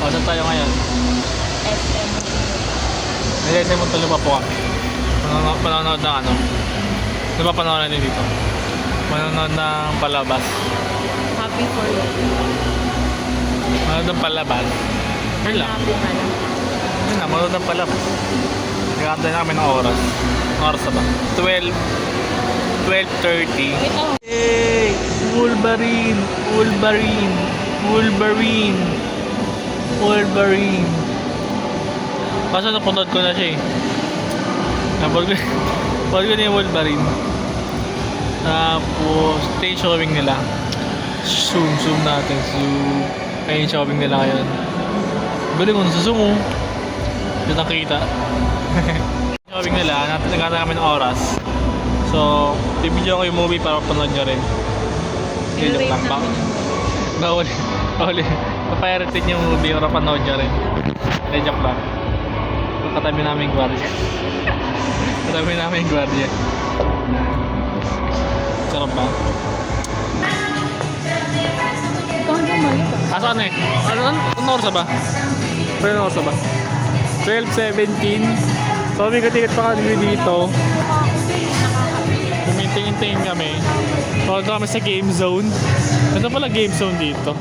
Saan tayo ngayon? SM. May SM Montalban pa po kami. Panonood ng ano? Ano ba panonood natin dito? Panonood ng palabas. Happy for you. Manonood ng palabas. Yun lang. Happy ka lang. Yun lang, manonood ng palabas. Nagkakantay na kami ng oras. Oras na ba? 12:30. Wait lang. Hey! Wolverine! Wolverine! Wolverine! Wolverine! Kaso napanood ko na siya eh. Napanood ko na yung Wolverine. Tapos, ito yung showing nila. Zoom natin. Zoom. Ayun yung showing nila ngayon. Galing ko, nasa-zoom oh. Hindi nakita. Showing nila, nagkata kami ng oras. So, bibidyo ko yung movie para panood nyo rin. Hindi, joke lang. Bawal. Papirated yung movie para panood nyo rin. Hindi, joke lang. Katabi namin yung gwardiya. Katabi namin yung gwardiya. Sarap ba? Ikaw na mali ka. Saan eh? Ano oras ba? Ano oras ba? 12:17. So, may katikat pa kami dito. Kumintingin-tingin kami. Pagod kami sa game zone. Ito pala game zone dito.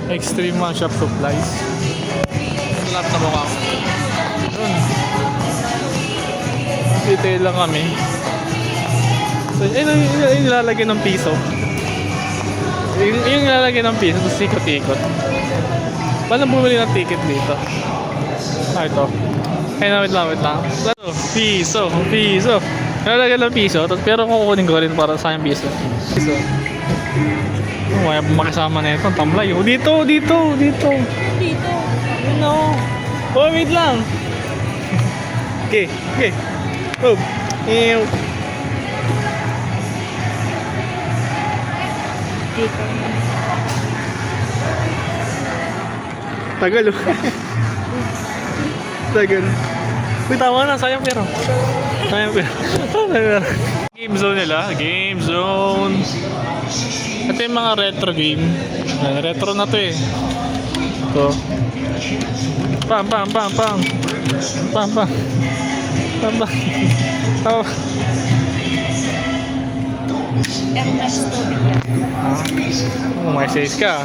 Extreme One Shop Supplies. Lahat na mukha ko. Yun. Detail lang kami. So, yung nilalagyan ng piso. Yung nilalagyan ng piso, tapos ikot-ikot. Paano bumili ng ticket dito? Ah, ito. Wait lang. Piso. Nilalagyan ng piso, pero kukunin ko rin para sa yung piso. May makasama na ito, tamlay. Oh, dito. Dito. No. Oh, wait lang. Okay. Oh. Ew. Dito. Tagal oh. Tagal. Uy, tama na. Sayang pero. Game zone nila. Game zone. Ito yung mga retro game. Retro na to eh. Ito. Pam. Oh. Ernesto. May says ka.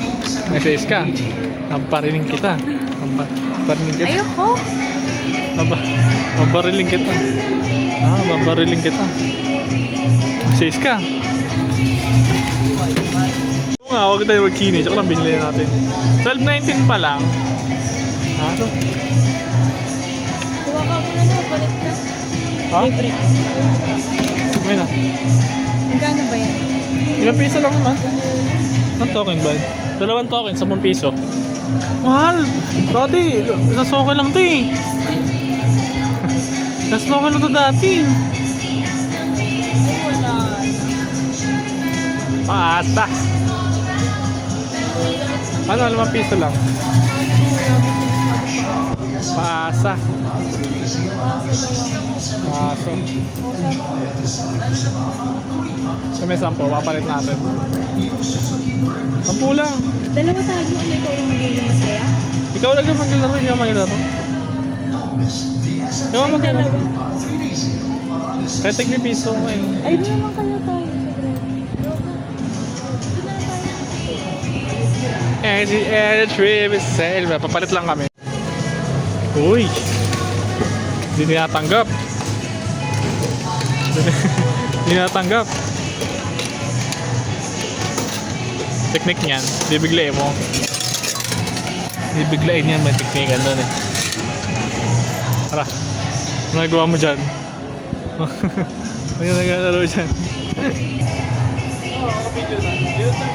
Pariling kita. Ayoko. Babariling kita. Babariling kita. Says ka. Oo nga, huwag tayo magkini. Tsaka lang binili natin. 12.19 pa lang. Ito. Kuha ka muna na. Balik ka. Ha? Libre. May na. Magkano ba yan? Ilang piso lang naman. Ang token ba? 2 token, 10 piso. Mahal! Dati, isang okay lang ito eh. Isang okay lang ito dati. Wala. Paasa! Ano, 5 piso lang. Paasa. Paso. So may 10, papalit natin. 10 lang. Dalawa tayo. Ano ikaw yung magiging masaya? Ikaw lang yung maglaro, hindi ako maglaro. Ikaw ang maglaro. Dalawa. Kaya tig piso mo eh. Ay, di naman kaya tayo. And the trip is sail. Papalit lang kami. Uy! Hindi natanggap. Hindi natanggap. Teknik niyan, bibiglayin mo. Bibiglayin yan, may teknikan doon eh. Tara, ano nagawa mo dyan? Ano naglalaro dyan? Video na.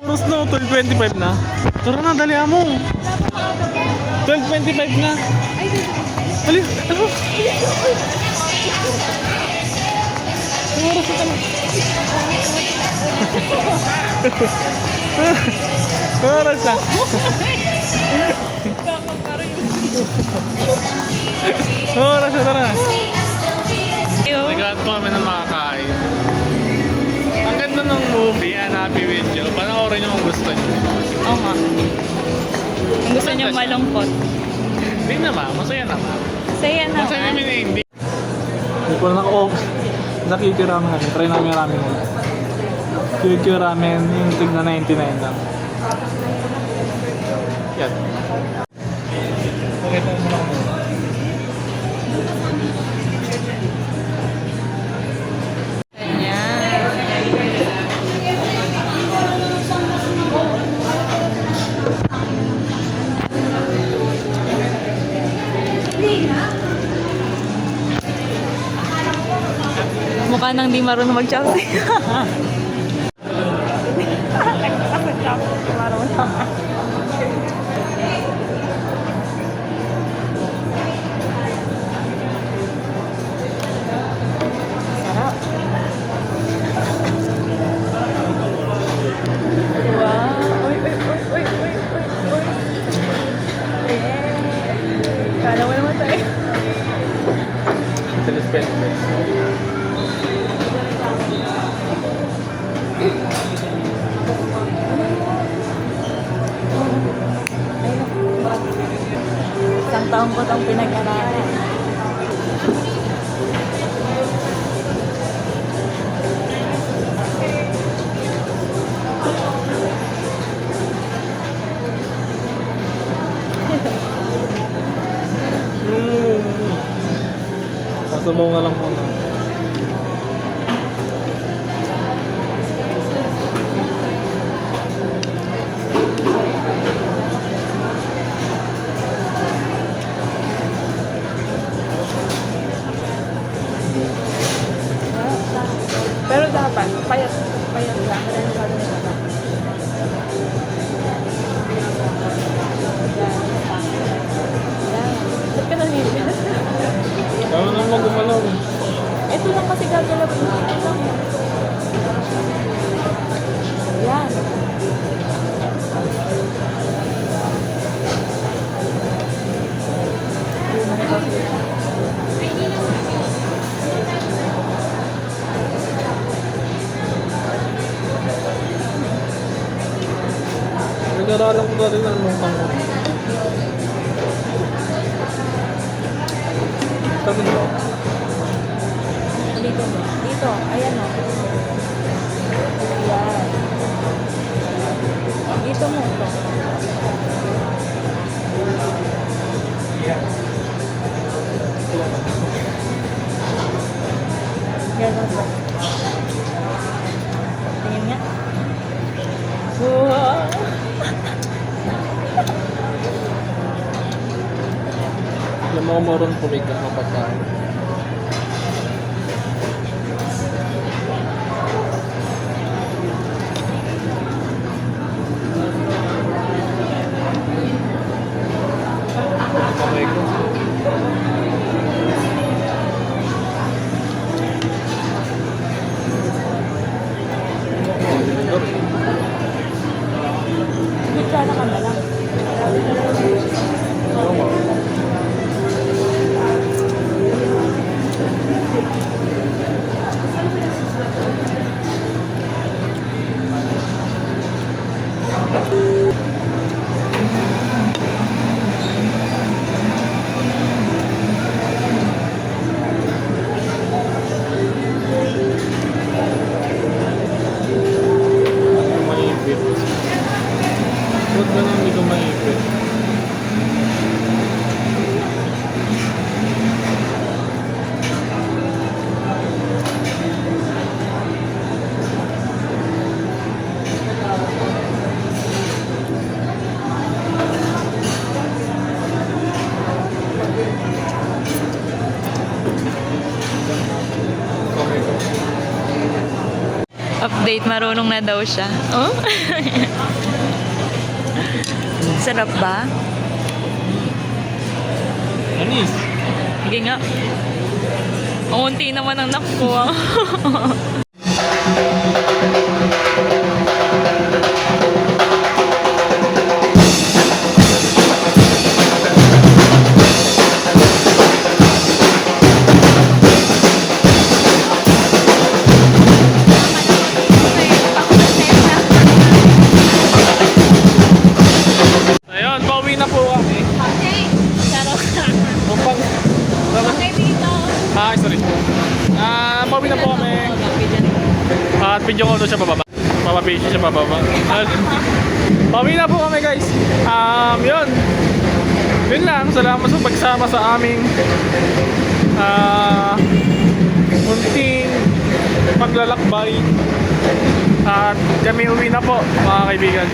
Oras na, 12:25 na. Tara na, dali mo. 12:25 na. Dali, ano? Oras na talaga. Oras na. Oras na, tara. Nag-aat kami ng makakain. Ang ganda ng movie, Happy With You. Panoorin nyo kung gusto nyo. Oo nga. Kung gusto niyo malungkot. Hindi naman, masaya naman. Saya na. Masaya namin eh, hindi. Hindi ko na ako, nakiki ramen namin. Try namin ramen nila. QQ ramen, yung tigna 99 lang. Yan. Pakita mo lang muna. Mukha nang di marunong mag-chopstick. Sarap. Wow. Uy, uy, uy, uy, uy, uy, uy. Kala mo naman tayo. Isang taon ko itong pinag-aralan. Sasabaw nga lang muna. Pero dapat, payat lang. Kaya naman gumalaw. Nag-aralan ko dati ng mukha ko. Sabi mo? Dito mo. Dito. Ayan o. Yan. Dito mo ito. Ganun po. Tingin nga. Wow! Alam mo maroon pumigat ng pagkain. Kamay ko. Sana ka na lang. Maipit. Huwag na lang hindi ko maipit. Update, marunong na daw siya. Oh? Sarap ba? Anis. Sige nga. Ang unti naman ang nakuha. Ayun, pauwi na po kami. Upang... Ah, sorry. Pauwi na po kami. At video ko doon siya bababa. Papapage siya bababa. Pauwi na po kami guys. Yun. Yun lang. Salamat sa pagsama sa aming munting paglalakbay. At kami uwi na po mga kaibigan.